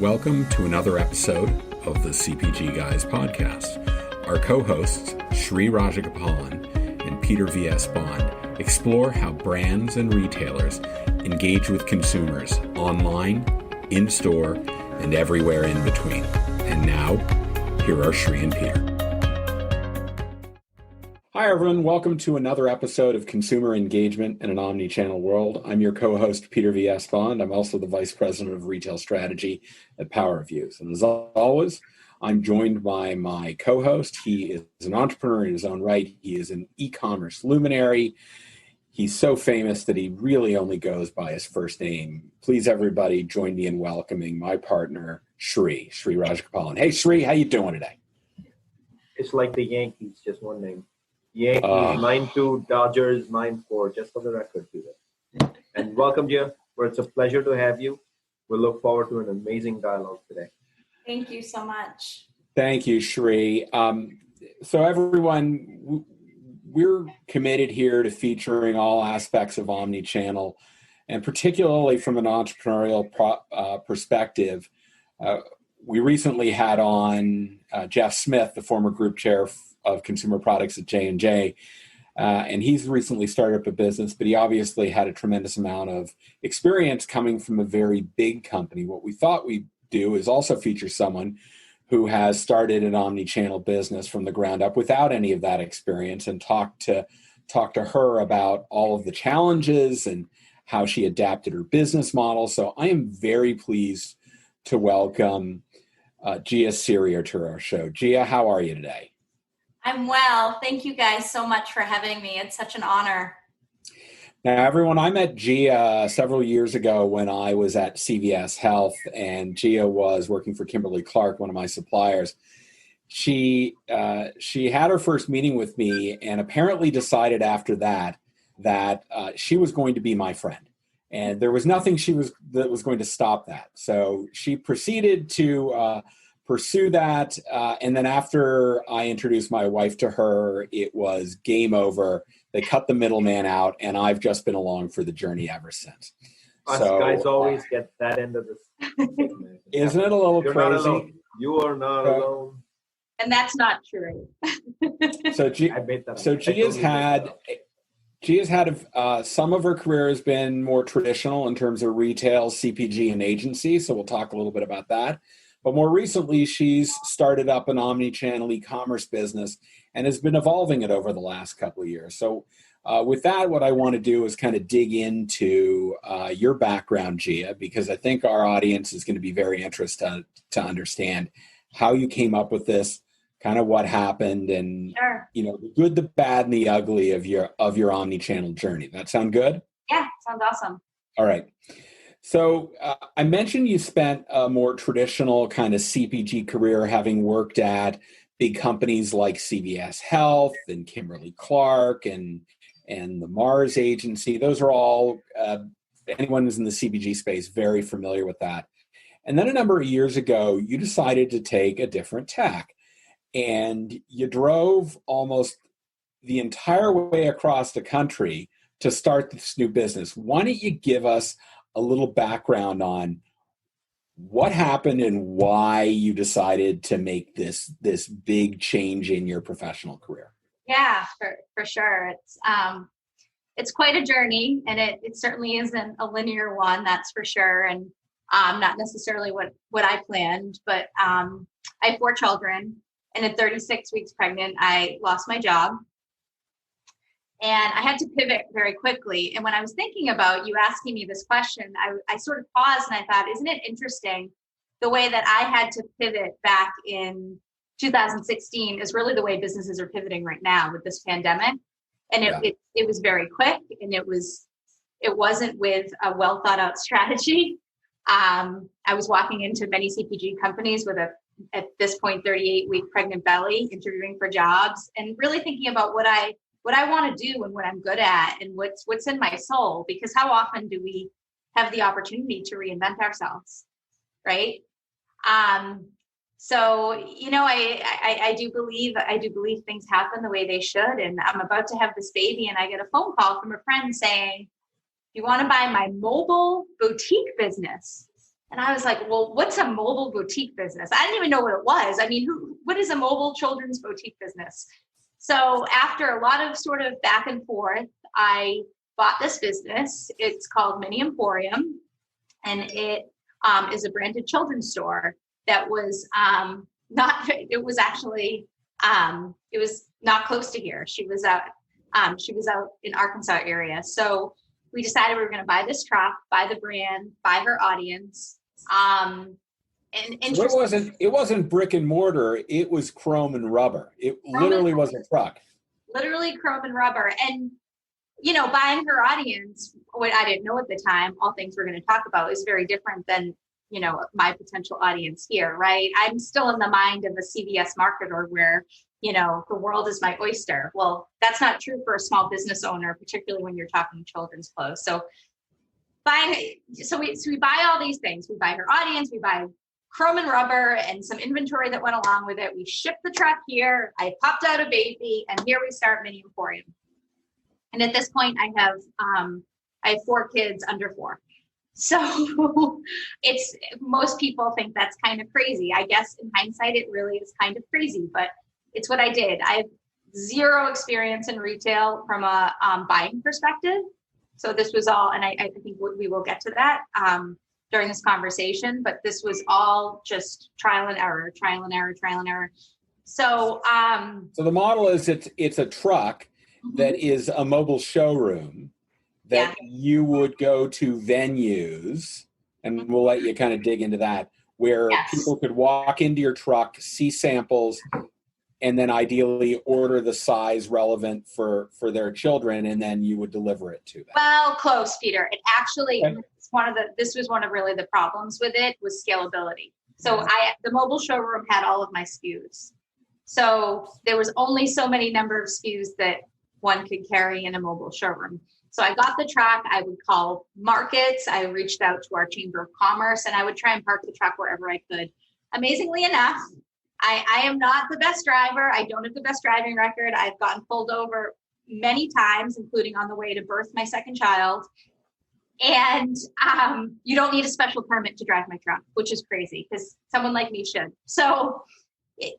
Welcome to another episode of the CPGGUYS podcast. Our co-hosts, Shri Rajagopalan and Peter V.S. Bond, explore how brands and retailers engage with consumers online, in-store, and everywhere in between. And now, here are Shri and Peter. Hi, everyone. Welcome to another episode of Consumer Engagement in an Omnichannel World. I'm your co-host, Peter V.S. Bond. I'm also the Vice President of Retail Strategy at Power Reviews. And as always, I'm joined by my co-host. He is an entrepreneur in his own right. He is an e-commerce luminary. He's so famous that he really only goes by his first name. Please, everybody, join me in welcoming my partner, Shri Rajagopalan. Hey, Shri, how you doing today? It's like the Yankees, just one name. Yankees, 9-2, Dodgers, 9-4, just for the record, Peter. And welcome, Gia. It's a pleasure to have you. We look forward to an amazing dialogue today. Thank you so much. Thank you, Shri. So everyone, we're committed here to featuring all aspects of omnichannel, and particularly from an entrepreneurial perspective. We recently had on Jeff Smith, the former group chair of consumer products at J&J, and he's recently started up a business, but he obviously had a tremendous amount of experience coming from a very big company. What we thought we'd do is also feature someone who has started an omni-channel business from the ground up without any of that experience, and talk to her about all of the challenges and how she adapted her business model. So I am very pleased to welcome Gia Cyrier to our show. Gia, how are you today? I'm well. Thank you guys so much for having me. It's such an honor. Now, everyone, I met Gia several years ago when I was at CVS Health, and Gia was working for Kimberly-Clark, one of my suppliers. She had her first meeting with me and apparently decided after that she was going to be my friend. And there was nothing that was going to stop that. So she proceeded to pursue that. And then after I introduced my wife to her, it was game over. They cut the middleman out, and I've just been along for the journey ever since. Us guys always get that end of this. Isn't it a little You're crazy? Not alone. You are not alone. And that's not true. So Gia's had some of her career has been more traditional in terms of retail, CPG, and agency. So we'll talk a little bit about that. But more recently, she's started up an omni-channel e-commerce business and has been evolving it over the last couple of years. So with that, what I want to do is kind of dig into your background, Gia, because I think our audience is going to be very interested to understand how you came up with this, kind of what happened, and Sure. The good, the bad, and the ugly of your omni-channel journey. That sound good? Yeah, sounds awesome. All right. So I mentioned you spent a more traditional kind of CPG career, having worked at big companies like CVS Health and Kimberly-Clark and the Mars agency. Those are all, anyone who's in the CPG space, very familiar with that. And then a number of years ago, you decided to take a different tack, and you drove almost the entire way across the country to start this new business. Why don't you give us a little background on what happened and why you decided to make this big change in your professional career? Yeah, for sure. It's quite a journey, and it certainly isn't a linear one, that's for sure. And not necessarily what I planned, but I have 4 children, and at 36 weeks pregnant, I lost my job. And I had to pivot very quickly. And when I was thinking about you asking me this question, I sort of paused and I thought, isn't it interesting the way that I had to pivot back in 2016 is really the way businesses are pivoting right now with this pandemic. And it was very quick, and it wasn't with a well thought out strategy. I was walking into many CPG companies with at this point, 38-week pregnant belly, interviewing for jobs, and really thinking about what I want to do and what I'm good at and what's in my soul, because how often do we have the opportunity to reinvent ourselves, right? So, I do believe things happen the way they should. And I'm about to have this baby, and I get a phone call from a friend saying, "You want to buy my mobile boutique business?" And I was like, well, what's a mobile boutique business? I didn't even know what it was. I mean, what is a mobile children's boutique business? So after a lot of sort of back and forth, I bought this business. It's called Mini Emporium, and it is a branded children's store that was it was not close to here. She was out in Arkansas area. So we decided we were going to buy this truck, buy the brand, buy her audience. So it wasn't brick and mortar. It was chrome and rubber. It literally was a truck. Literally chrome and rubber. And, buying her audience, what I didn't know at the time, all things we're going to talk about, is very different than, my potential audience here, right? I'm still in the mind of a CVS marketer where, the world is my oyster. Well, that's not true for a small business owner, particularly when you're talking children's clothes. So we buy all these things. We buy her audience, we buy chrome and rubber and some inventory that went along with it. We shipped the truck here. I popped out a baby, and here we start Mini Emporium. And at this point, I have 4 kids under 4. So most people think that's kind of crazy. I guess in hindsight, it really is kind of crazy, but it's what I did. I have 0 experience in retail from a buying perspective. So this was all, and I think we will get to that during this conversation, but this was all just trial and error. So the model is it's a truck that is a mobile showroom that you would go to venues, and we'll let you kind of dig into that, where people could walk into your truck, see samples, and then ideally order the size relevant for their children, and then you would deliver it to them. Well, close, Peter. It actually, this was one of really the problems with it, was scalability. So the mobile showroom had all of my SKUs. So there was only so many number of SKUs that one could carry in a mobile showroom. So I got the truck. I would call markets. I reached out to our Chamber of Commerce, and I would try and park the truck wherever I could. Amazingly enough, I am not the best driver. I don't have the best driving record. I've gotten pulled over many times, including on the way to birth my second child. And you don't need a special permit to drive my truck, which is crazy because someone like me should. So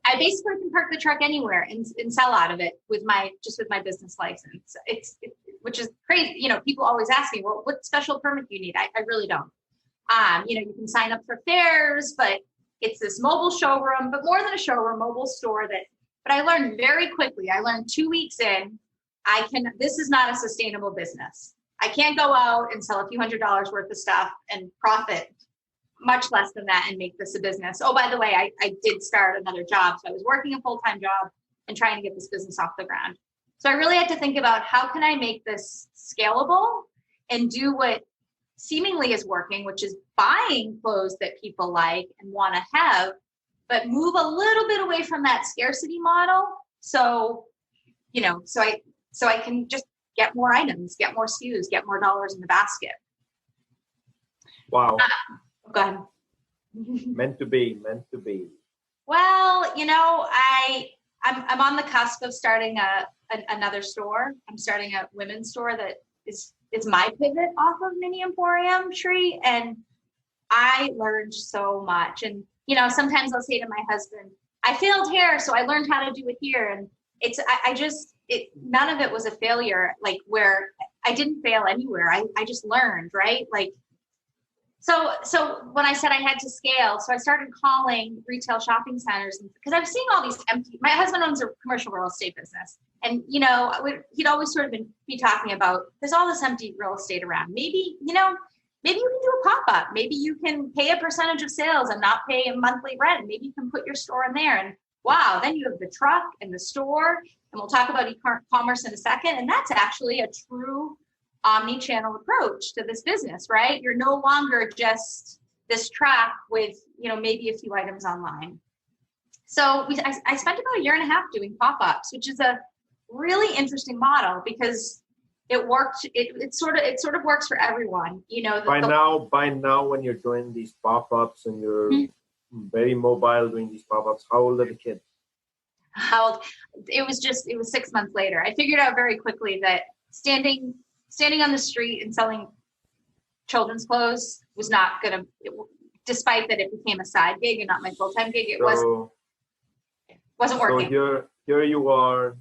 I basically can park the truck anywhere and sell out of it with my business license. Which is crazy. People always ask me, well, what special permit do you need? I really don't. You can sign up for fairs, but it's this mobile showroom, but more than a showroom, mobile store but I learned very quickly. I learned 2 weeks in, this is not a sustainable business. I can't go out and sell a few $100s worth of stuff and profit much less than that and make this a business. Oh, by the way, I did start another job. So I was working a full-time job and trying to get this business off the ground. So I really had to think about, how can I make this scalable and do what seemingly is working, which is buying clothes that people like and want to have, but move a little bit away from that scarcity model. So I can just get more items, get more SKUs, get more dollars in the basket. Wow. Go ahead. Meant to be. Well, I'm on the cusp of starting another store. I'm starting a women's store that is my pivot off of Mini Emporium tree. And I learned so much. And, sometimes I'll say to my husband, I failed here, so I learned how to do it here. And none of it was a failure, like where I didn't fail anywhere. I just learned, right? Like, so when I said I had to scale, so I started calling retail shopping centers because I was seeing all these empty. My husband owns a commercial real estate business, and he'd always sort of be talking about, there's all this empty real estate around. Maybe you can do a pop-up. Maybe you can pay a percentage of sales and not pay a monthly rent. Maybe you can put your store in there, and wow, then you have the truck and the store, and we'll talk about e-commerce in a second. And that's actually a true omni-channel approach to this business, right? You're no longer just this truck with, maybe a few items online. So I spent about 1.5 years doing pop-ups, which is a really interesting model because it worked. It sort of works for everyone. By now, when you're doing these pop-ups and you're very mobile doing these pop-ups, how old are the kids? How old? It was 6 months later. I figured out very quickly that standing on the street and selling children's clothes was not going to despite that it became a side gig and not my full-time gig, it wasn't working. So here you are,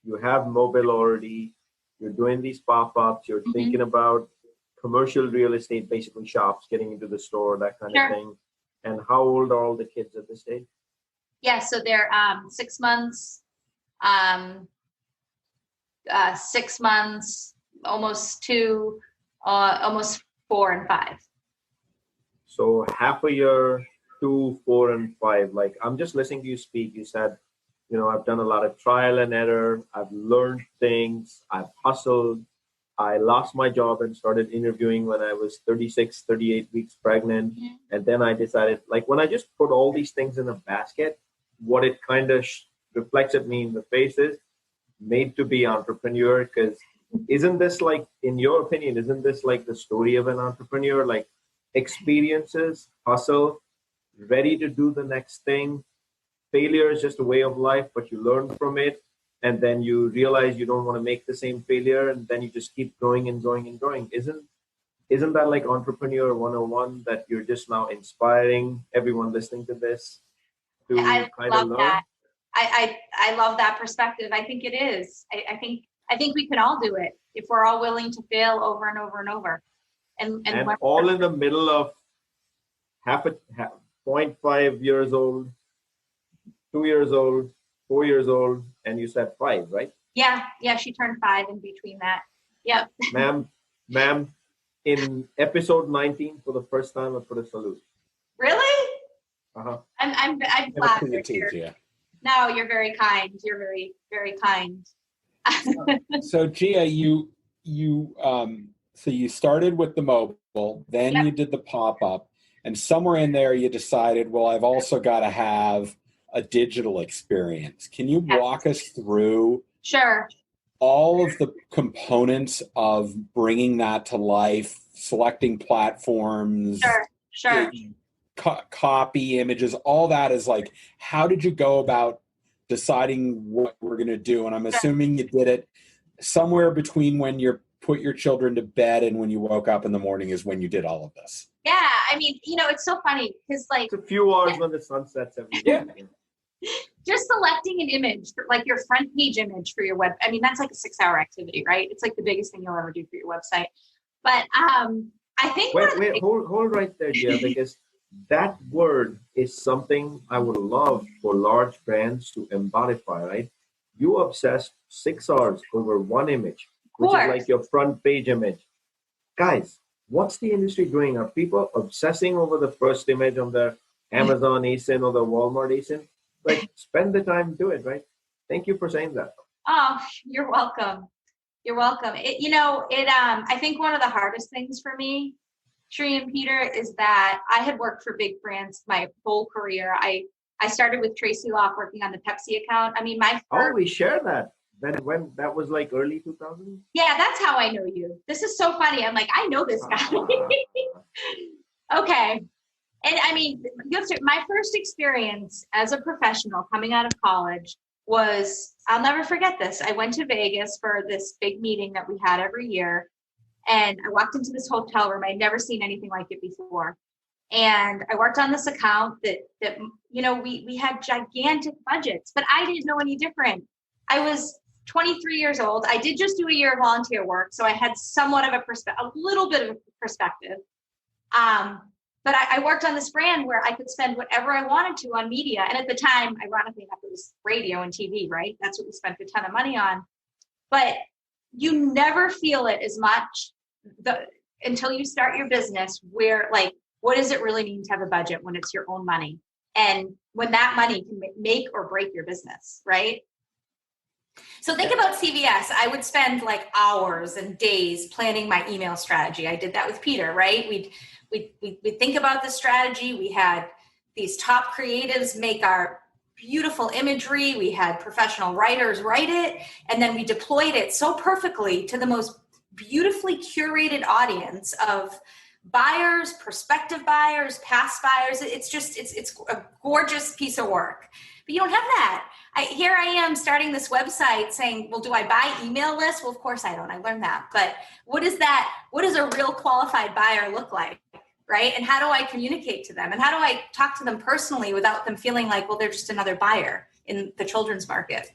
you have mobile already, you're doing these pop-ups, you're thinking about commercial real estate, basically shops, getting into the store, that kind of thing. And how old are all the kids at this stage? Yeah, so they're 6 months, 6 months, almost 2, almost 4 and 5. So half a year, 2, 4, and 5. Like, I'm just listening to you speak. You said, you know, I've done a lot of trial and error. I've learned things. I've hustled. I lost my job and started interviewing when I was 36, 38 weeks pregnant. And then I decided, like, when I just put all these things in a basket, what it kind of reflects at me in the face is made to be entrepreneur. Because isn't this, like, in your opinion, isn't this like the story of an entrepreneur? Like, experiences, hustle, ready to do the next thing. Failure is just a way of life, but you learn from it. And then you realize you don't want to make the same failure. And then you just keep growing and growing and growing. Isn't that like Entrepreneur 101, that you're just now inspiring everyone listening to this to I kind love of learn? that. I love that perspective. I think it is. I think we can all do it if we're all willing to fail over and over and over. And all in the middle of 0.5 years old, 2 years old, 4 years old, and you said 5, right? Yeah, she turned 5 in between that. Yep. Ma'am, in episode 19, for the first time, I put a salute. Really? Uh-huh. I'm flattered here. No, you're very kind. You're very, very kind. So Gia, so you started with the mobile, then you did the pop-up, and somewhere in there you decided, well, I've also got to have a digital experience. Can you walk us through all of the components of bringing that to life, selecting platforms, copy, images, all that is like, how did you go about deciding what we're going to do? And I'm assuming you did it somewhere between when you put your children to bed and when you woke up in the morning is when you did all of this. Yeah, I mean, you know, it's so funny because, like, it's a few hours when the sun sets every day. Just selecting an image, like your front page image for your web. I mean, that's like a 6-hour activity, right? It's like the biggest thing you'll ever do for your website. But I think hold right there, Gia, because that word is something I would love for large brands to embody, right? You obsess 6 hours over one image, which is like your front page image. Guys, what's the industry doing? Are people obsessing over the first image on their Amazon ASIN or the Walmart ASIN? Like, spend the time to do it, right? Thank you for saying that. Oh, you're welcome. You're welcome. I think one of the hardest things for me, Sri and Peter, is that I had worked for big brands my whole career. I started with Tracy Locke working on the Pepsi account. I mean, we share that. When that was like early 2000s? Yeah, that's how I know you. This is so funny. I'm like, I know this guy. Okay. And I mean, my first experience as a professional coming out of college was, I'll never forget this. I went to Vegas for this big meeting that we had every year. And I walked into this hotel room. I'd never seen anything like it before. And I worked on this account that you know, we had gigantic budgets, but I didn't know any different. I was 23 years old. I did just do a year of volunteer work. So I had somewhat of a little bit of a perspective. But I worked on this brand where I could spend whatever I wanted to on media. And at the time, ironically enough, it was radio and TV, right? That's what we spent a ton of money on. But you never feel it as much until you start your business, where, like, what does it really mean to have a budget when it's your own money? And when that money can make or break your business, right? So think about CVS. I would spend like hours and days planning my email strategy. I did that with Peter, right? We'd think about the strategy. We had these top creatives make our beautiful imagery. We had professional writers write it, and then we deployed it so perfectly to the most beautifully curated audience of buyers, prospective buyers, past buyers. It's a gorgeous piece of work. But you don't have that. Here I am starting this website saying, well, do I buy email lists? Well, of course I don't. I learned that. But what is that? What does a real qualified buyer look like? right? And how do I communicate to them? And how do I talk to them personally without them feeling like, well, they're just another buyer in the children's market?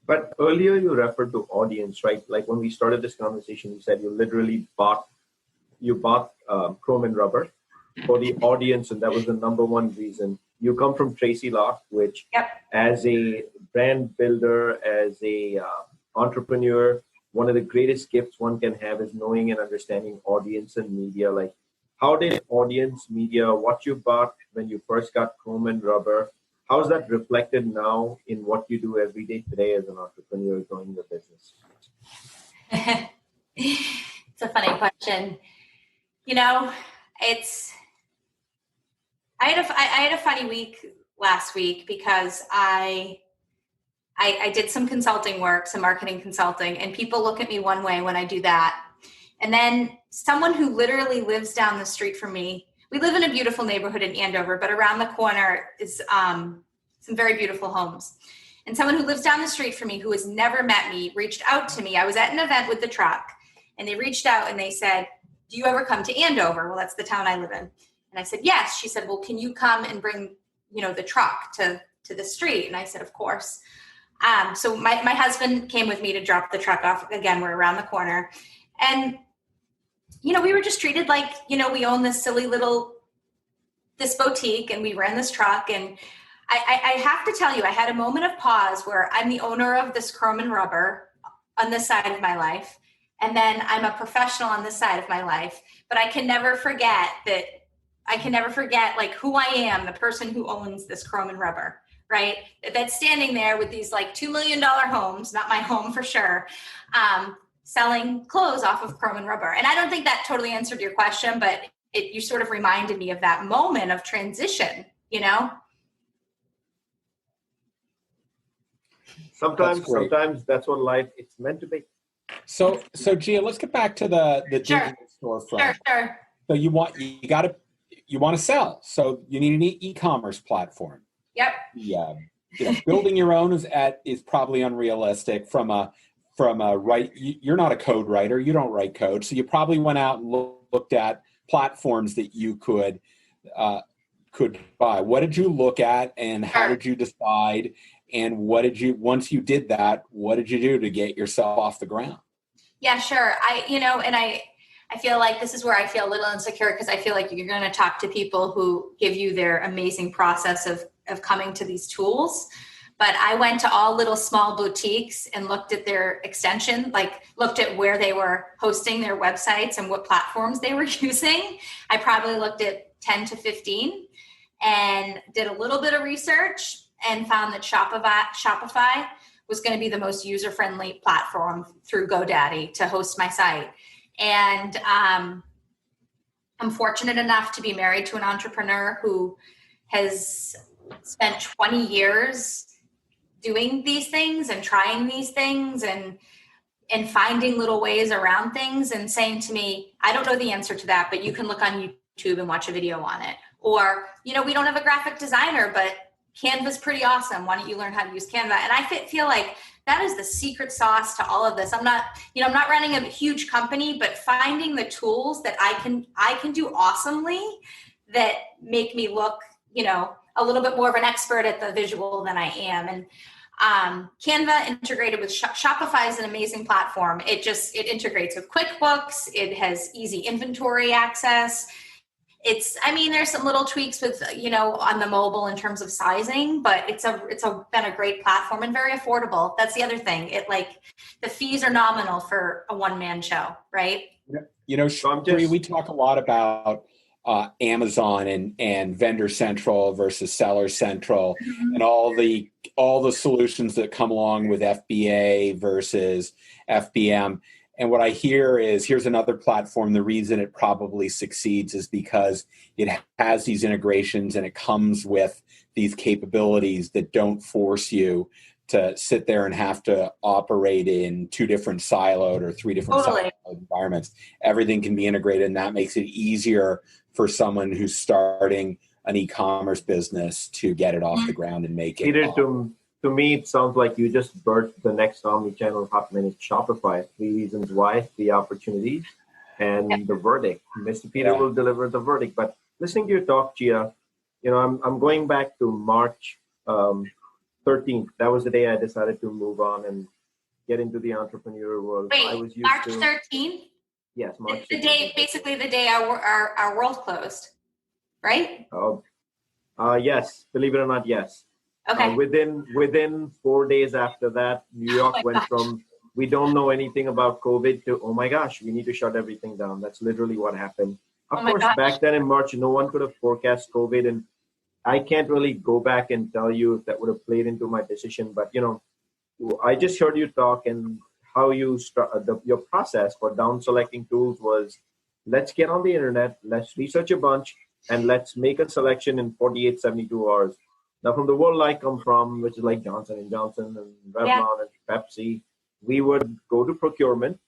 But earlier you referred to audience, right? Like when we started this conversation, you said you literally bought chrome and rubber for the audience, and that was the number one reason. You come from Tracy Locke, which as a brand builder, as a entrepreneur, one of the greatest gifts one can have is knowing and understanding audience and media. Like, how did audience, media, what you bought when you first got chrome and rubber, how is that reflected now in what you do every day today as an entrepreneur growing your business? It's a funny question. You know, I had a funny week last week because I did some consulting work, some marketing consulting, and people look at me one way when I do that. And then someone who literally lives down the street from me, we live in a beautiful neighborhood in Andover, but around the corner is some very beautiful homes. And someone who lives down the street from me, who has never met me, reached out to me. I was at an event with the truck, and they reached out and they said, do you ever come to Andover? Well, that's the town I live in. And I said, yes. She said, well, can you come and bring, the truck to the street? And I said, of course. So my husband came with me to drop the truck off. Again, we're around the corner. And, we were just treated like, we own this silly this boutique, and we ran this truck. And I have to tell you, I had a moment of pause where I'm the owner of this chrome and rubber on this side of my life. And then I'm a professional on this side of my life. But I can never forget like who I am, the person who owns this chrome and rubber, right? That's standing there with these like $2 million homes, not my home for sure, selling clothes off of chrome and rubber. And I don't think that totally answered your question, but you sort of reminded me of that moment of transition, Sometimes that's what life it's meant to be. So Gia, let's get back to the digital storefront. Sure. So you want to sell, so you need an e-commerce platform. Yep. Yeah. Building your own is probably unrealistic from a you're not a code writer, you don't write code, so you probably went out and looked at platforms that you could buy. What did you look at, and how did you decide? And once you did that, what did you do to get yourself off the ground? Yeah, sure. I feel like this is where I feel a little insecure, because I feel like you're going to talk to people who give you their amazing process of coming to these tools. But I went to all little small boutiques and looked at their extension, like looked at where they were hosting their websites and what platforms they were using. I probably looked at 10 to 15 and did a little bit of research and found that Shopify was going to be the most user-friendly platform through GoDaddy to host my site. And I'm fortunate enough to be married to an entrepreneur who has spent 20 years doing these things and trying these things and finding little ways around things and saying to me, I don't know the answer to that, but you can look on YouTube and watch a video on it. Or, we don't have a graphic designer, but Canva's pretty awesome. Why don't you learn how to use Canva? And I feel like that is the secret sauce to all of this. I'm not running a huge company, but finding the tools that I can do awesomely that make me look, a little bit more of an expert at the visual than I am. And Canva integrated with Shopify is an amazing platform. It integrates with QuickBooks. It has easy inventory access. There's some little tweaks with, on the mobile in terms of sizing, but it's been a great platform and very affordable. That's the other thing. The fees are nominal for a one-man show, right? We talk a lot about Amazon and Vendor Central versus Seller Central, and all the solutions that come along with FBA versus FBM. And what I hear is, here's another platform. The reason it probably succeeds is because it has these integrations and it comes with these capabilities that don't force you to sit there and have to operate in two different siloed or three different siloed environments. Everything can be integrated, and that makes it easier for someone who's starting an e-commerce business to get it off the ground and make it. Peter, to me, it sounds like you just birthed the next omnichannel hotman. It's Shopify. 3 reasons why, 3 opportunities. and the verdict. Mr. Peter will deliver the verdict. But listening to your talk, Gia, I'm going back to March 13th. That was the day I decided to move on and get into the entrepreneurial world. Wait, I was used March to, 13th? Yes, March. The day, basically the day our world closed, right? Yes, believe it or not, yes. Okay. Within 4 days after that, New York went from we don't know anything about COVID to, oh my gosh, we need to shut everything down. That's literally what happened. Of course, back then in March, no one could have forecast COVID, and I can't really go back and tell you if that would have played into my decision. But I just heard you talk, and how you your process for down selecting tools was, let's get on the internet, let's research a bunch, and let's make a selection in 48, 72 hours. Now, from the world I come from, which is like Johnson & Johnson and Revlon and Pepsi, we would go to procurement,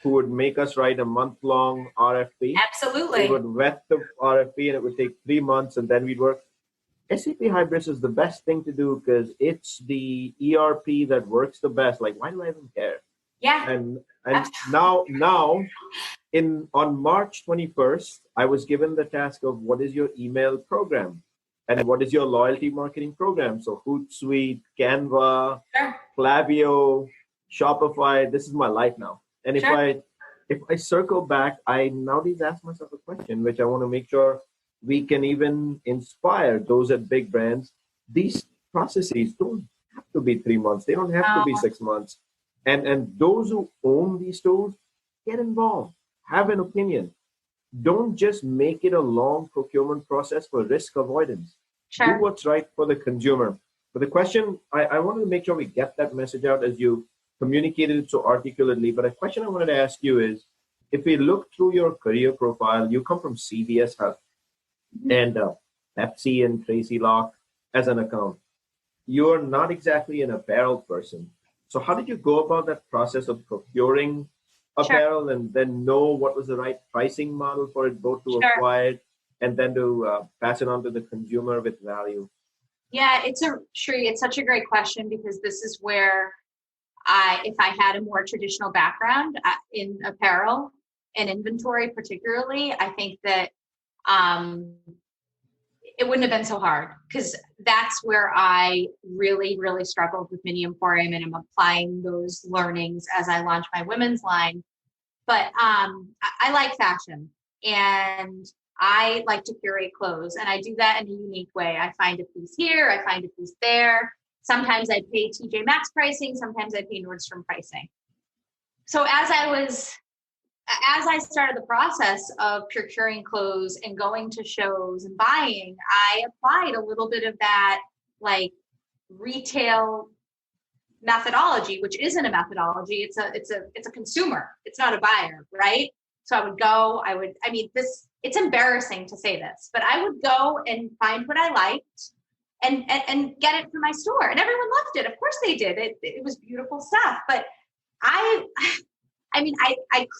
who would make us write a month-long RFP. Absolutely. We would vet the RFP, and it would take 3 months, and then we'd work. SAP Hybris is the best thing to do because it's the ERP that works the best. Like, why do I even care? Yeah. And now on March 21st, I was given the task of what is your email program and what is your loyalty marketing program. So Hootsuite, Canva, Klaviyo, Shopify. This is my life now. And if I circle back, I nowadays ask myself a question, which I want to make sure we can even inspire those at big brands. These processes don't have to be 3 months. They don't have to be 6 months. And those who own these tools, get involved, have an opinion. Don't just make it a long procurement process for risk avoidance. Do what's right for the consumer. But the question, I wanted to make sure we get that message out as you communicated it so articulately. But a question I wanted to ask you is, if we look through your career profile, you come from CVS Health and Pepsi and Tracy Locke as an account. You're not exactly an apparel person. So how did you go about that process of procuring apparel and then know what was the right pricing model for it, both to acquire it and then to pass it on to the consumer with value? Yeah, it's such a great question, because this is where if I had a more traditional background in apparel and inventory particularly, I think that it wouldn't have been so hard, because that's where I really, really struggled with Mini Emporium, and I'm applying those learnings as I launch my women's line. But I like fashion, and I like to curate clothes, and I do that in a unique way. I find a piece here, I find a piece there. Sometimes I pay TJ Maxx pricing, sometimes I pay Nordstrom pricing. So as I started the process of procuring clothes and going to shows and buying, I applied a little bit of that like retail methodology, which isn't a methodology. It's a consumer. It's not a buyer, right? So I would go, it's embarrassing to say this, but I would go and find what I liked and get it from my store. And everyone loved it. Of course they did. It was beautiful stuff. But I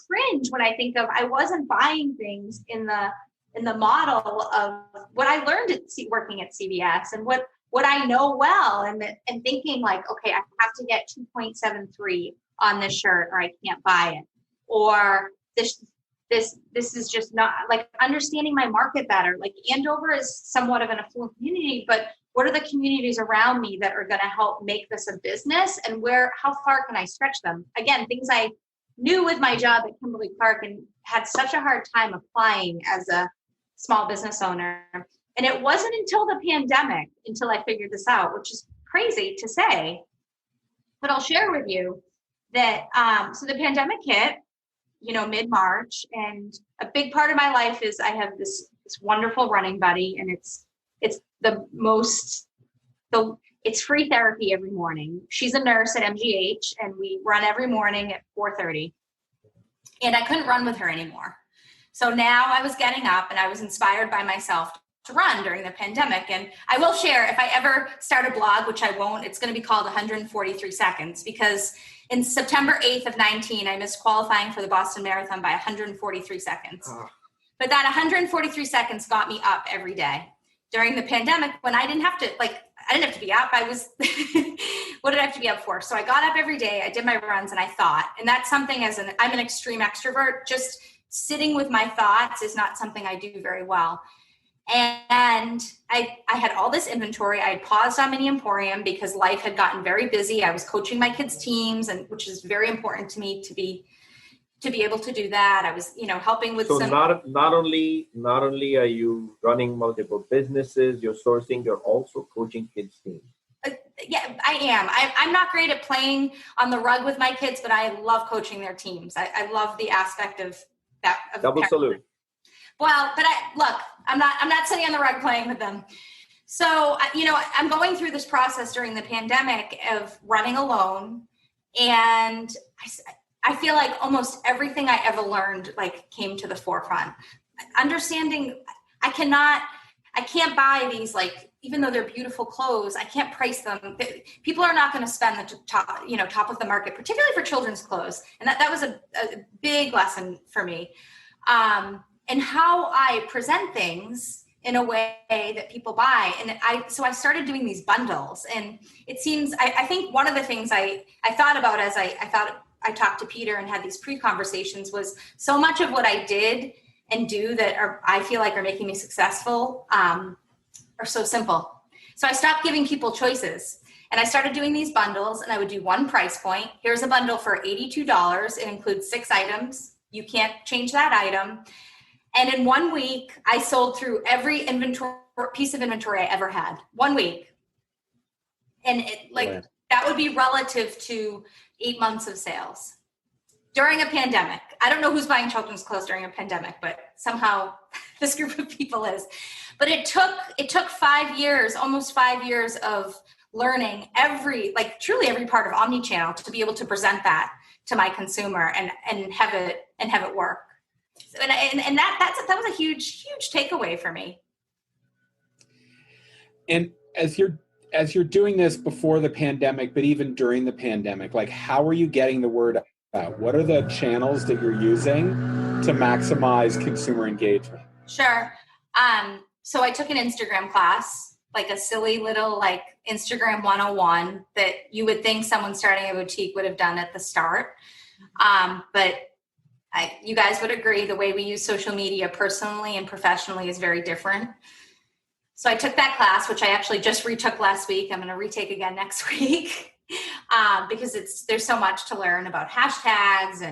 cringe when I think of, I wasn't buying things in the model of what I learned working at CVS and what I know well, and thinking like, okay, I have to get 2.73 on this shirt or I can't buy it. Or this is just not, like, understanding my market better. Like, Andover is somewhat of an affluent community, but what are the communities around me that are going to help make this a business, and how far can I stretch them? Again, things I knew with my job at Kimberly-Clark and had such a hard time applying as a small business owner. And it wasn't until the pandemic, until I figured this out, which is crazy to say, but I'll share with you that, so the pandemic hit, mid-March, and a big part of my life is I have this wonderful running buddy, and it's free therapy every morning. She's a nurse at MGH, and we run every morning at 4:30. And I couldn't run with her anymore. So now I was getting up, and I was inspired by myself to run during the pandemic. And I will share, if I ever start a blog, which I won't, it's going to be called 143 Seconds, because in September 8th of 19, I missed qualifying for the Boston Marathon by 143 seconds. Oh. But that 143 seconds got me up every day. During the pandemic, when I didn't have to be up. I was, what did I have to be up for? So I got up every day, I did my runs, and I thought, and that's something I'm an extreme extrovert, just sitting with my thoughts is not something I do very well. And I had all this inventory. I had paused on Mini Emporium because life had gotten very busy. I was coaching my kids' teams, and which is very important to me to be able to do that. I was, helping with so some. Not only are you running multiple businesses, you're sourcing, you're also coaching kids' teams. Yeah, I am. I'm not great at playing on the rug with my kids, but I love coaching their teams. I love the aspect of that. Double salute. Well, but I'm not sitting on the rug playing with them. So, I'm going through this process during the pandemic of running alone. And I feel like almost everything I ever learned, came to the forefront. Understanding, I can't buy these, even though they're beautiful clothes, I can't price them. People are not going to spend the top of the market, particularly for children's clothes. And that was a big lesson for me. And how I present things in a way that people buy. And so I started doing these bundles, and it seems, I think one of the things I thought about as I talked to Peter and had these pre-conversations was so much of what I did and do that I feel like are making me successful, are so simple. So I stopped giving people choices, and I started doing these bundles, and I would do one price point. Here's a bundle for $82. It includes 6 items. You can't change that item. And in 1 week, I sold through every piece of inventory I ever had. 1 week. And that would be relative to 8 months of sales during a pandemic. I don't know who's buying children's clothes during a pandemic, but somehow this group of people is. But it took 5 years, almost 5 years of learning truly every part of omnichannel to be able to present that to my consumer and have it work. And that was a huge takeaway for me. And as you're doing this before the pandemic, but even during the pandemic, how are you getting the word out? What are the channels that you're using to maximize consumer engagement? Sure. So I took an Instagram class, a silly little Instagram 101 that you would think someone starting a boutique would have done at the start. But you guys would agree the way we use social media personally and professionally is very different. So I took that class, which I actually just retook last week. I'm going to retake again next week because there's so much to learn about hashtags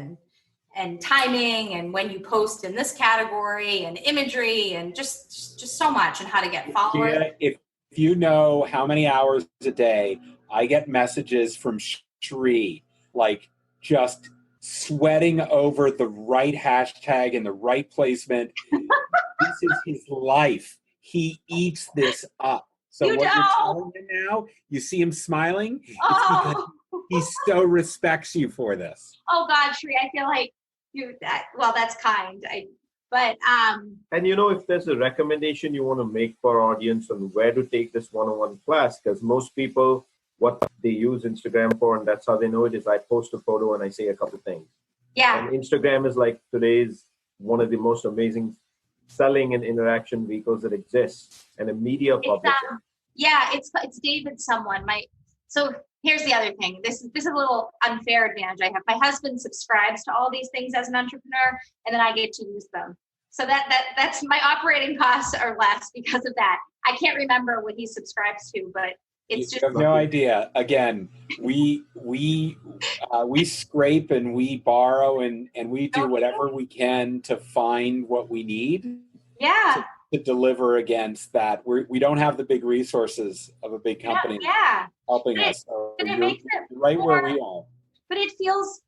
and timing and when you post in this category and imagery and just so much, and how to get followers. Yeah, if you know how many hours a day I get messages from Shree, just sweating over the right hashtag and the right placement. This is his life. He eats this up. So you're telling me now, you see him smiling? It's because he so respects you for this. Oh God, Shree, I feel like that's kind. And if there's a recommendation you want to make for our audience on where to take this one-on-one class, because most people, what they use Instagram for, and that's how they know it, is I post a photo and I say a couple things. Yeah. And Instagram is today's one of the most amazing selling and interaction vehicles that exists, and a media publisher. It's David someone. So here's the other thing. This is a little unfair advantage I have. My husband subscribes to all these things as an entrepreneur, and then I get to use them. So that's my operating costs are less because of that. I can't remember what he subscribes to, but it's you have no idea. Again, we scrape and we borrow and we do whatever we can to find what we need. Yeah. To deliver against that. We don't have the big resources of a big company helping us. So it makes it right where we are. But it feels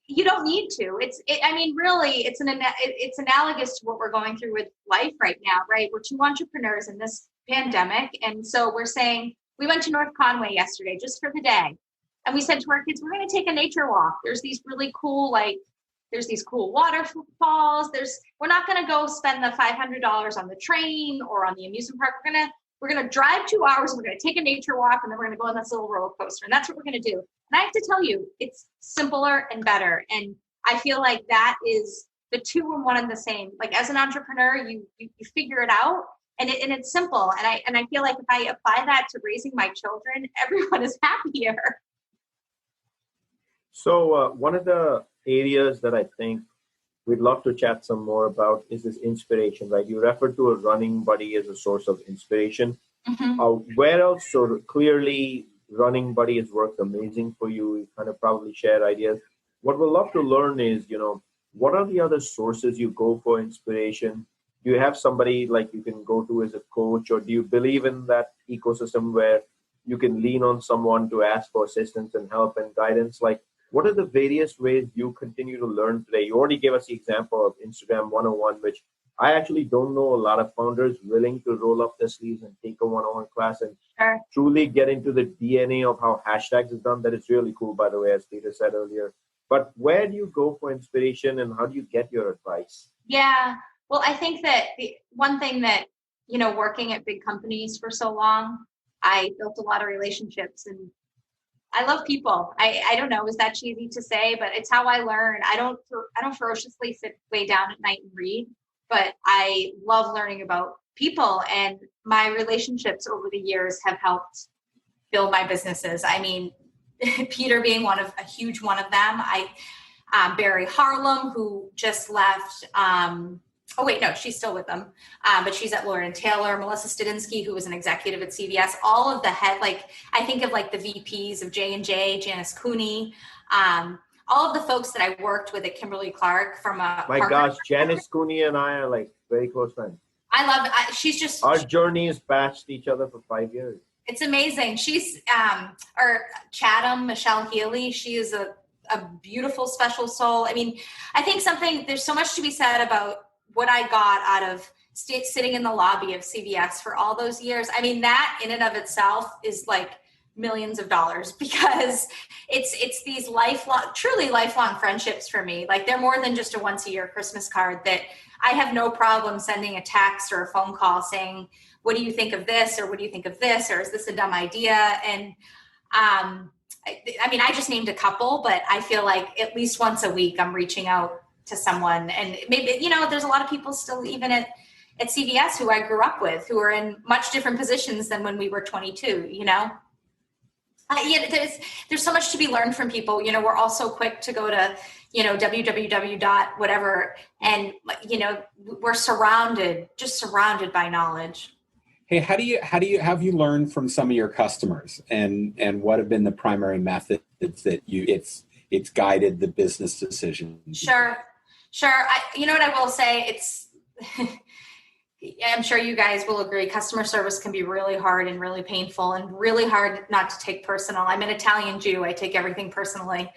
you don't need to. Really, it's analogous to what we're going through with life right now, right? We're two entrepreneurs in this pandemic, and so we're saying we went to North Conway yesterday just for the day, and we said to our kids, we're going to take a nature walk. There's these really cool waterfalls. We're not going to go spend the $500 on the train or on the amusement park. We're going to drive 2 hours, and we're going to take a nature walk, and then we're going to go on this little roller coaster, and that's what we're going to do. And I have to tell you, it's simpler and better. And I feel like that is the two and one and the same. As an entrepreneur, you figure it out, and it's simple. And I feel like if I apply that to raising my children, everyone is happier. So one of the areas that I think we'd love to chat some more about is this inspiration, right? You referred to a running buddy as a source of inspiration. Where else? So clearly, running buddy has worked amazing for you. You kind of probably share ideas. What we'd love to learn is, what are the other sources you go for inspiration? Do you have somebody like you can go to as a coach, or do you believe in that ecosystem where you can lean on someone to ask for assistance and help and guidance? Like, what are the various ways you continue to learn today? You already gave us the example of Instagram 101, which I actually don't know a lot of founders willing to roll up their sleeves and take a 101 class and truly get into the DNA of how hashtags is done. That is really cool, by the way, as Peter said earlier. But where do you go for inspiration and how do you get your advice? Yeah, well, I think that the one thing that, working at big companies for so long, I built a lot of relationships and I love people. I don't know, is that cheesy to say, but it's how I learn. I don't ferociously sit way down at night and read, but I love learning about people, and my relationships over the years have helped build my businesses. I mean, Peter being a huge one of them. Barry Harlem, who just left. Oh wait, no, she's still with them, but she's at Lord & Taylor. Melissa Studinsky, who was an executive at CVS. All of the I think of the VPs of J&J, Janice Cooney, all of the folks that I worked with at Kimberly-Clark from a My gosh, Janice Cooney and I are very close friends. I love she's just our journeys patched each other for 5 years. It's amazing. She's Chatham, Michelle Healy. She is a beautiful, special soul. I mean, I think there's so much to be said about what I got out of sitting in the lobby of CVS for all those years. I mean, that in and of itself is millions of dollars, because it's these truly lifelong friendships for me. They're more than just a once a year Christmas card that I have no problem sending a text or a phone call saying, what do you think of this? Or what do you think of this? Or is this a dumb idea? And I mean, I just named a couple, but I feel like at least once a week I'm reaching out to someone. And maybe, there's a lot of people still even at CVS who I grew up with, who are in much different positions than when we were 22, there's so much to be learned from people. We're all so quick to go to, www. whatever. And, we're surrounded by knowledge. Hey, have you learned from some of your customers, and what have been the primary methods that it's guided the business decision? Sure. You know what I will say? I'm sure you guys will agree. Customer service can be really hard and really painful and really hard not to take personal. I'm an Italian Jew. I take everything personally.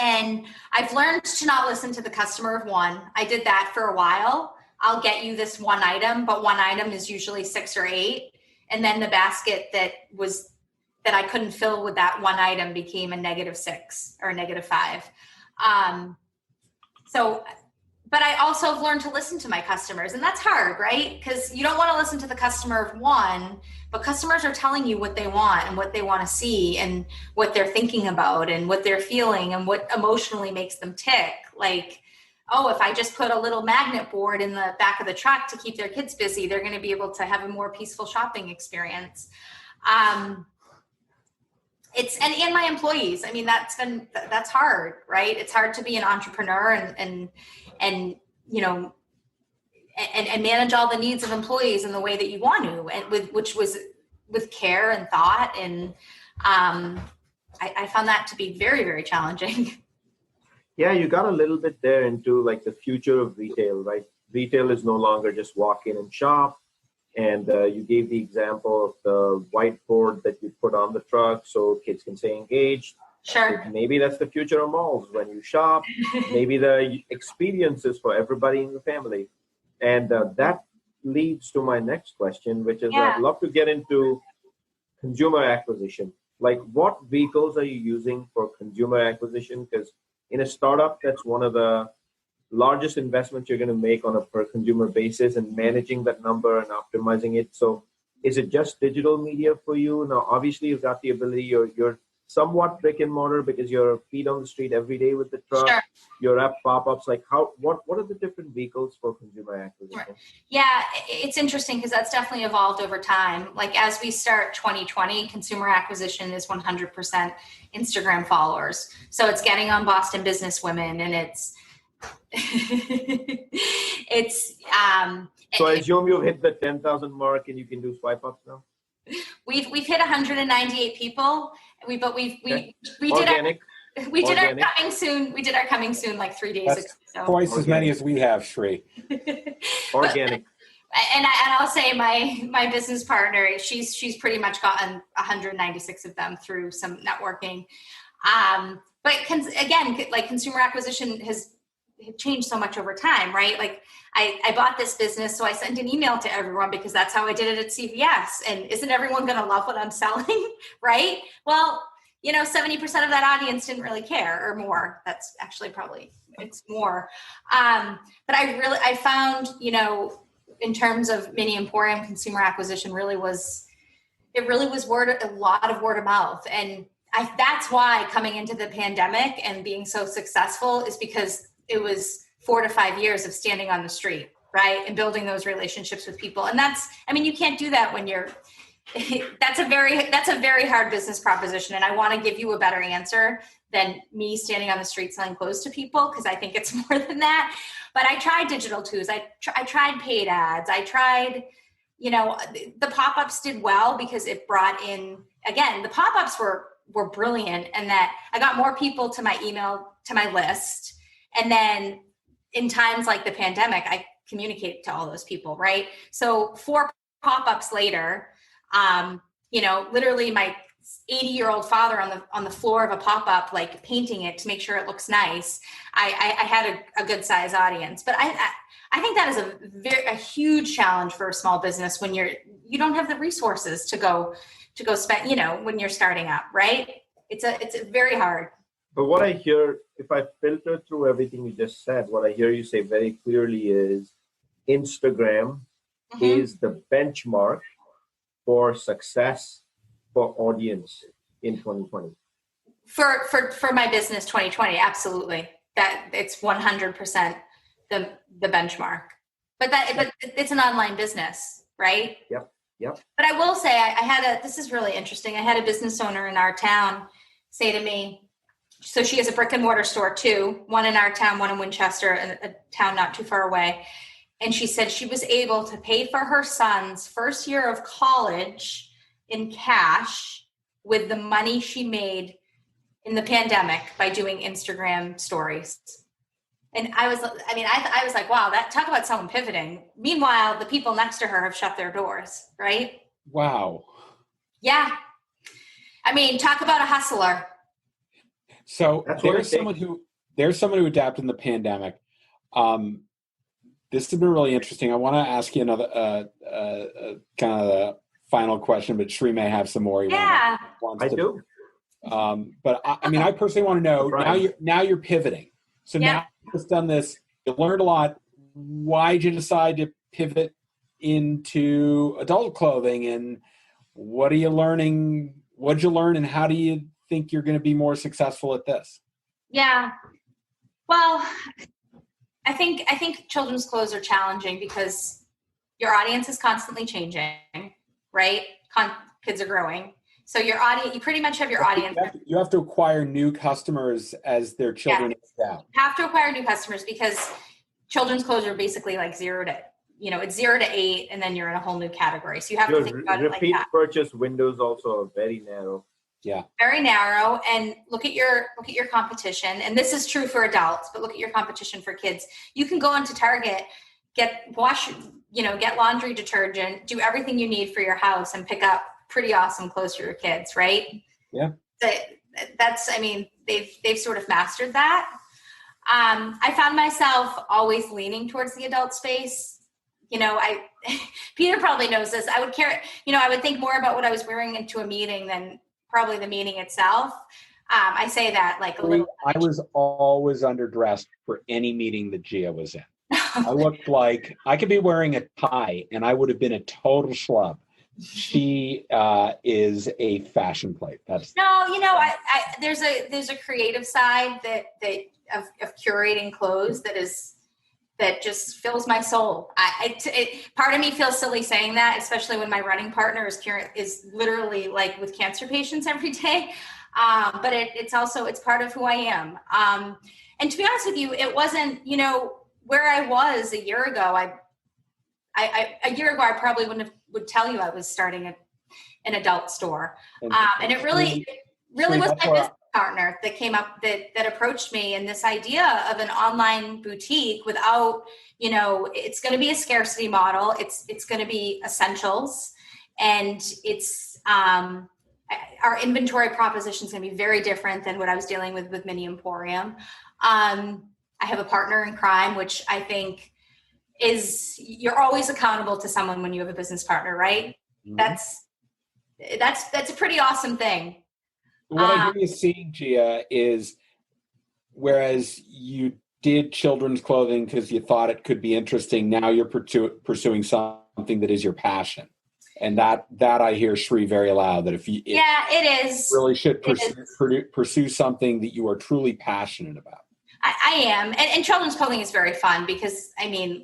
And I've learned to not listen to the customer of one. I did that for a while. I'll get you this one item, but one item is usually 6 or 8. And then the basket that I couldn't fill with that one item became a -6 or a -5. But I also have learned to listen to my customers, and that's hard, right? Because you don't want to listen to the customer of one, but customers are telling you what they want and what they want to see and what they're thinking about and what they're feeling and what emotionally makes them tick. If I just put a little magnet board in the back of the truck to keep their kids busy, they're going to be able to have a more peaceful shopping experience. And my employees, I mean, that's hard, right? It's hard to be an entrepreneur and manage all the needs of employees in the way that you want to, and with care and thought. And I found that to be very, very challenging. Yeah, you got a little bit there into the future of retail, right? Retail is no longer just walk in and shop. And you gave the example of the whiteboard that you put on the truck so kids can stay engaged. Sure. Maybe that's the future of malls. When you shop, maybe the experiences for everybody in the family. And that leads to my next question, which is I'd love to get into consumer acquisition. What vehicles are you using for consumer acquisition? Because in a startup, that's one of the largest investments you're going to make on a per consumer basis, and managing that number and optimizing it. So is it just digital media for you? Now, obviously, you've got the ability, you're somewhat brick and mortar because you're feet on the street every day with the truck. Sure. You're at pop-ups. Like what are the different vehicles for consumer acquisition? Right. Yeah, it's interesting because that's definitely evolved over time. Like as we start 2020, consumer acquisition is 100% Instagram followers. So it's getting on Boston Businesswomen, and it's So I assume you've hit the 10,000 mark and you can do swipe ups now. We've hit 198 people. We did Organic. our coming soon. We did our coming soon like 3 days ago. So. Twice as many as we have, Shri. Organic. And I'll say my business partner, she's pretty much gotten 196 of them through some networking. But again, like consumer acquisition has changed so much over time, right? Like I bought this business, so I sent an email to everyone because that's how I did it at CVS. And isn't everyone going to love what I'm selling, right? Well, 70% of that audience didn't really care, or more. That's actually probably, it's more. But I found, in terms of Mini Emporium, consumer acquisition really was a lot of word of mouth. And that's why coming into the pandemic and being so successful is because it was 4 to 5 years of standing on the street, right? And building those relationships with people. And you can't do that when that's a very hard business proposition. And I want to give you a better answer than me standing on the street selling clothes to people, because I think it's more than that. But I tried digital tools. I tried paid ads. I tried, the pop-ups did well because it brought in, again, the pop-ups were brilliant, and that I got more people to my email, to my list. And then in times like the pandemic, I communicate to all those people, right? So 4 pop-ups later, literally my 80-year-old father on the floor of a pop-up, like painting it to make sure it looks nice. I had a good size audience, but I think that is a huge challenge for a small business when you don't have the resources to go spend, when you're starting up, right? It's very hard. But what I hear, if I filter through everything you just said, what I hear you say very clearly is Instagram is the benchmark for success for audience in 2020. For my business 2020, absolutely. That it's 100% the benchmark. But it's an online business, right? Yep. But I will say this is really interesting. I had a business owner in our town say to me, so she has a brick and mortar store too, one in our town, one in Winchester, a town not too far away. And she said she was able to pay for her son's first year of college in cash with the money she made in the pandemic by doing Instagram stories. And I was like, wow, talk about someone pivoting. Meanwhile, the people next to her have shut their doors, right? Wow. Yeah. I mean, talk about a hustler. So there's someone who adapted in the pandemic. This has been really interesting. I want to ask you another kind of the final question, but Shri may have some more. I do. But I personally want to know, now you're pivoting. So now you've done this, you learned a lot. Why did you decide to pivot into adult clothing, and what are you learning? What did you learn, and how do you think you're going to be more successful at this? Yeah. Well, I think children's clothes are challenging because your audience is constantly changing, right? Kids are growing. So your audience, you pretty much have your audience. You have to acquire new customers as their children age out. You have to acquire new customers because children's clothes are basically like 0 to 8, and then you're in a whole new category. So you have to think about it like that. Repeat purchase windows also are very narrow. Yeah. Very narrow. And look at your competition. And this is true for adults, but look at your competition for kids. You can go into Target, get laundry detergent, do everything you need for your house, and pick up pretty awesome clothes for your kids, right? Yeah. They've sort of mastered that. I found myself always leaning towards the adult space. Peter probably knows this. I would think more about what I was wearing into a meeting than probably the meeting itself. I say that like a little. I was always underdressed for any meeting that Gia was in. I looked like I could be wearing a tie and I would have been a total schlub. she is a fashion plate. That's no, I there's a creative side that of curating clothes that just fills my soul. Part of me feels silly saying that, especially when my running partner is literally like with cancer patients every day. But it's part of who I am. And to be honest with you, it wasn't, where I was a year ago. A year ago, I probably would tell you I was starting an adult store. And it really was my business partner that came up that approached me, and this idea of an online boutique without, it's going to be a scarcity model. It's going to be essentials, and it's our inventory proposition is going to be very different than what I was dealing with Mini Emporium. I have a partner in crime, which I think you're always accountable to someone when you have a business partner, right? Mm-hmm. That's a pretty awesome thing. What I hear you seeing, Gia, is whereas you did children's clothing because you thought it could be interesting, now you're pursuing something that is your passion. And that I hear Shri very loud, that it is. Really should pursue something that you are truly passionate about. I am. And children's clothing is very fun because,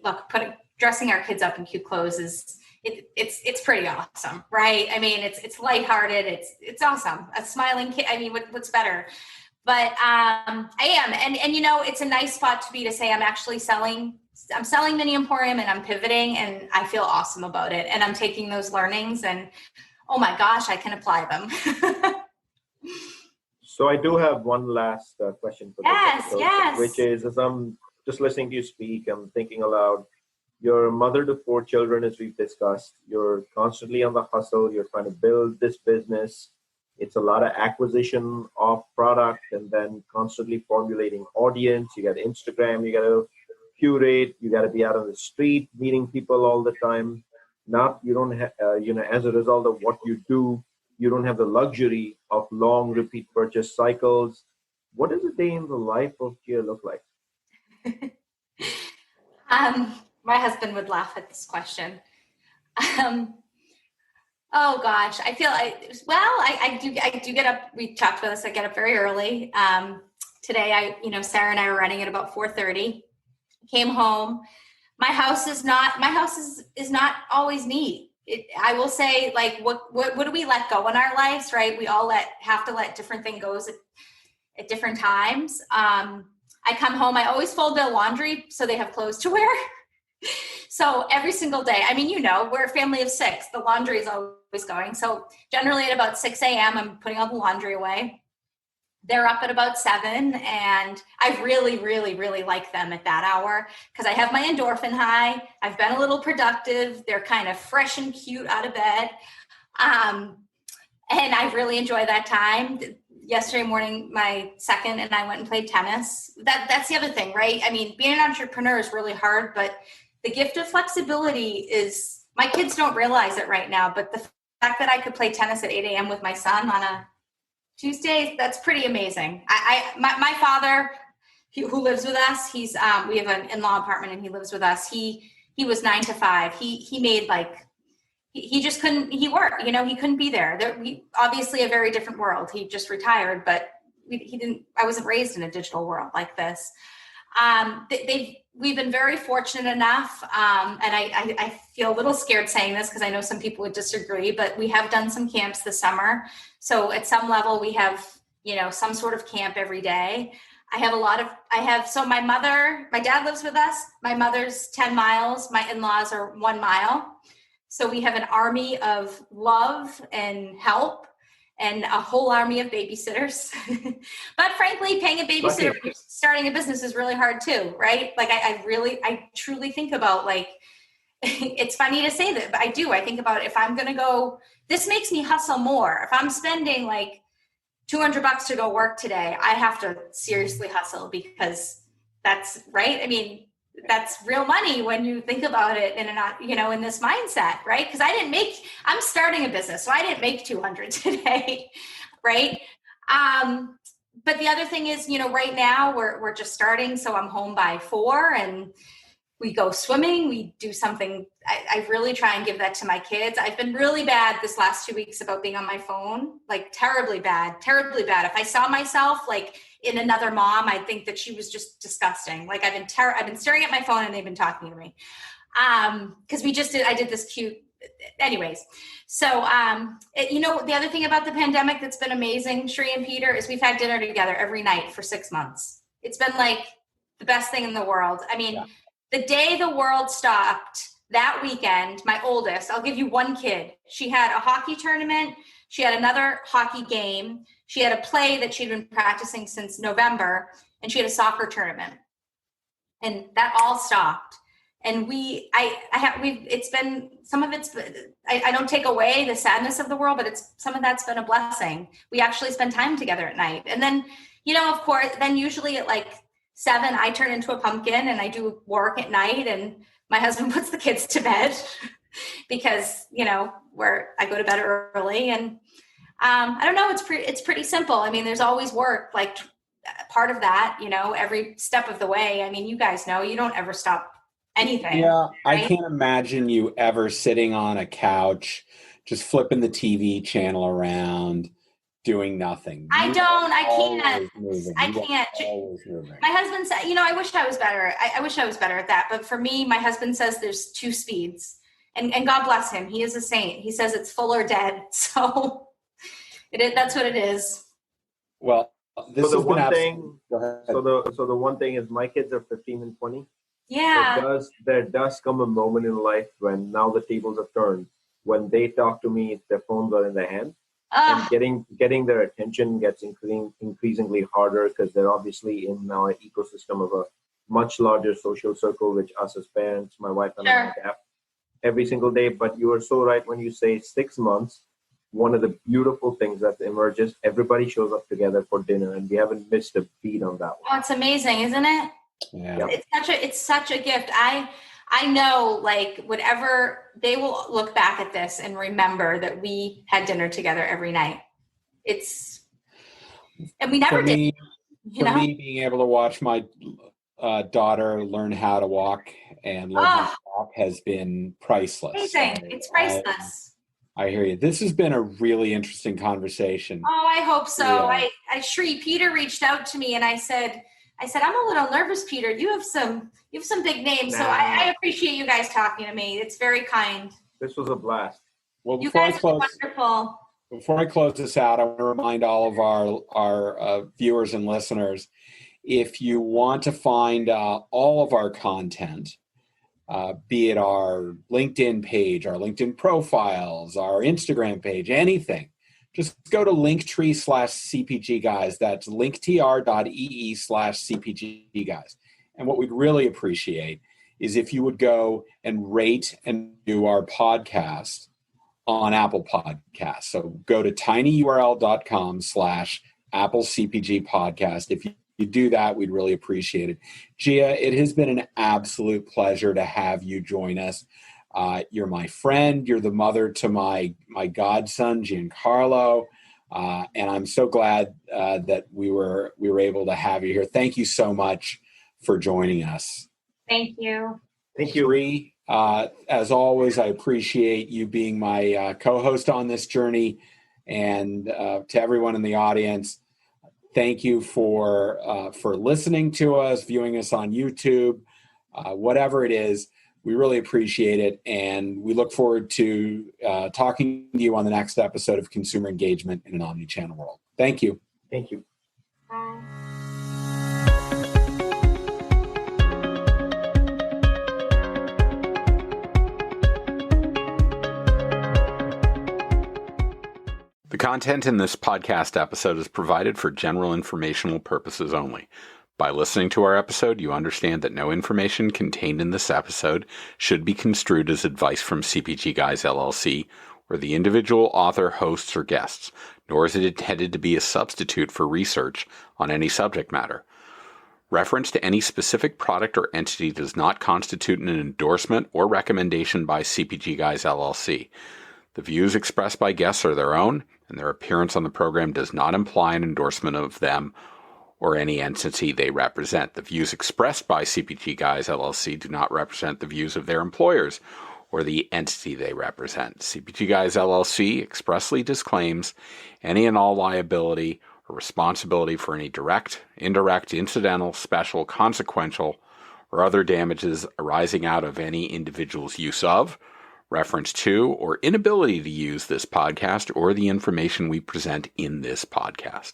look, dressing our kids up in cute clothes it's pretty awesome, right? It's lighthearted. It's awesome. A smiling kid. What's better? But I am, and it's a nice spot to be to say I'm actually selling Mini Emporium, and I'm pivoting, and I feel awesome about it. And I'm taking those learnings, and oh my gosh, I can apply them. So I do have one last question for this episode, yes. Which is, as I'm just listening to you speak, I'm thinking aloud. You're a mother to 4 children, as we've discussed. You're constantly on the hustle. You're trying to build this business. It's a lot of acquisition of product and then constantly formulating audience. You got Instagram. You got to curate. You got to be out on the street, meeting people all the time. You don't have, as a result of what you do, you don't have the luxury of long repeat purchase cycles. What does a day in the life of Gia look like? My husband would laugh at this question. Oh gosh, I feel I do get up. We talked about this. I get up very early. Today, Sarah and I were running at about 4:30. Came home. My house is not always neat. I will say, like, what do we let go in our lives, right? We all have to let different things go at different times. I come home. I always fold their laundry so they have clothes to wear. So every single day, we're a family of 6. The laundry is always going. So generally at about 6 a.m., I'm putting all the laundry away. They're up at about 7, and I really, really, really like them at that hour because I have my endorphin high. I've been a little productive. They're kind of fresh and cute out of bed. And I really enjoy that time. Yesterday morning, my second and I went and played tennis. That's the other thing, right? Being an entrepreneur is really hard, but the gift of flexibility is, my kids don't realize it right now, but the fact that I could play tennis at 8 a.m. with my son on a Tuesday, that's pretty amazing. My father, who lives with us, we have an in-law apartment and he lives with us. He was 9 to 5. He made he just couldn't, he worked, he couldn't be there. Obviously a very different world. He just retired, but I wasn't raised in a digital world like this. We've been very fortunate enough, and I feel a little scared saying this because I know some people would disagree, but we have done some camps this summer. So at some level we have, some sort of camp every day. So my dad lives with us. My mother's 10 miles. My in-laws are 1 mile. So we have an army of love and help and a whole army of babysitters. But frankly, paying a babysitter when you're starting a business is really hard too, right? Like I truly think about, it's funny to say that, but I do. I think about if I'm going to go, this makes me hustle more. If I'm spending $200 to go work today, I have to seriously hustle because that's right. That's real money when you think about it in this mindset, right? Because I'm starting a business, so I didn't make 200 today, right? But the other thing is, right now we're just starting, so I'm home by 4, and we go swimming, we do something. I really try and give that to my kids. I've been really bad this last 2 weeks about being on my phone, like terribly bad, terribly bad. If I saw myself like in another mom, I'd think that she was just disgusting. Like I've been staring at my phone and they've been talking to me. Cause I did this cute, anyways. So, the other thing about the pandemic that's been amazing, Sri and Peter, is we've had dinner together every night for 6 months. It's been like the best thing in the world. I mean, The day the world stopped, that weekend, my oldest, I'll give you one kid. She had a hockey tournament. She had another hockey game. She had a play that she'd been practicing since November, and she had a soccer tournament. And that all stopped. And it's been, some of it's, I don't take away the sadness of the world, but some of that's been a blessing. We actually spend time together at night. And then, of course, then usually at like 7, I turn into a pumpkin and I do work at night, and my husband puts the kids to bed because, where I go to bed early. And I don't know, it's pretty simple. I mean, there's always work, like part of that, every step of the way. I mean, you guys know, you don't ever stop anything. Yeah, right? I can't imagine you ever sitting on a couch, just flipping the TV channel around, doing nothing. I can't. Moving. I can't. Always moving. My husband said, I wish I was better. I wish I was better at that. But for me, my husband says there's 2 speeds. And God bless him. He is a saint. He says it's full or dead. So that's what it is. Well, this so the has one been thing. Go ahead. So the one thing is, my kids are 15 and 20. Yeah. There does come a moment in life when now the tables have turned. When they talk to me, their phones are in their hand. And getting their attention gets increasingly harder because they're obviously in now an ecosystem of a much larger social circle, which us as parents, my wife and I adapt every single day. But you are so right when you say 6 months. One of the beautiful things that emerges, everybody shows up together for dinner, and we haven't missed a beat on that one. Oh, it's amazing, isn't it? Yeah. It's such a gift. I know, like, whatever, they will look back at this and remember that we had dinner together every night. And we never did. For me, being able to watch my daughter learn how to walk and learn how to walk has been priceless. Amazing. It's priceless. I hear you. This has been a really interesting conversation. Oh, I hope so. Yeah. Peter reached out to me, and I said, I'm a little nervous, Peter. You have some big names. So I appreciate you guys talking to me. It's very kind. This was a blast. Well, you guys are wonderful. Before I close this out, I want to remind all of our viewers and listeners, if you want to find all of our content, be it our LinkedIn page, our LinkedIn profiles, our Instagram page, anything, just go to linktree/CPGGuys. That's linktr.ee/CPGGuys. And what we'd really appreciate is if you would go and rate and do our podcast on Apple Podcasts. So go to tinyurl.com/Apple CPG podcast. If you do that, we'd really appreciate it. Gia, it has been an absolute pleasure to have you join us. You're my friend. You're the mother to my godson, Giancarlo. And I'm so glad that we were able to have you here. Thank you so much for joining us. Thank you. Thank you. Sri, as always, I appreciate you being my co-host on this journey. And to everyone in the audience, thank you for listening to us, viewing us on YouTube, whatever it is. We really appreciate it, and we look forward to talking to you on the next episode of Consumer Engagement in an Omnichannel World. Thank you. Thank you. Bye. The content in this podcast episode is provided for general informational purposes only. By listening to our episode, you understand that no information contained in this episode should be construed as advice from CPGGUYS LLC or the individual author, hosts, or guests, nor is it intended to be a substitute for research on any subject matter. Reference to any specific product or entity does not constitute an endorsement or recommendation by CPGGUYS LLC. The views expressed by guests are their own, and their appearance on the program does not imply an endorsement of them or any entity they represent. The views expressed by CPGGUYS LLC do not represent the views of their employers or the entity they represent. CPGGUYS LLC expressly disclaims any and all liability or responsibility for any direct, indirect, incidental, special, consequential, or other damages arising out of any individual's use of, reference to, or inability to use this podcast or the information we present in this podcast.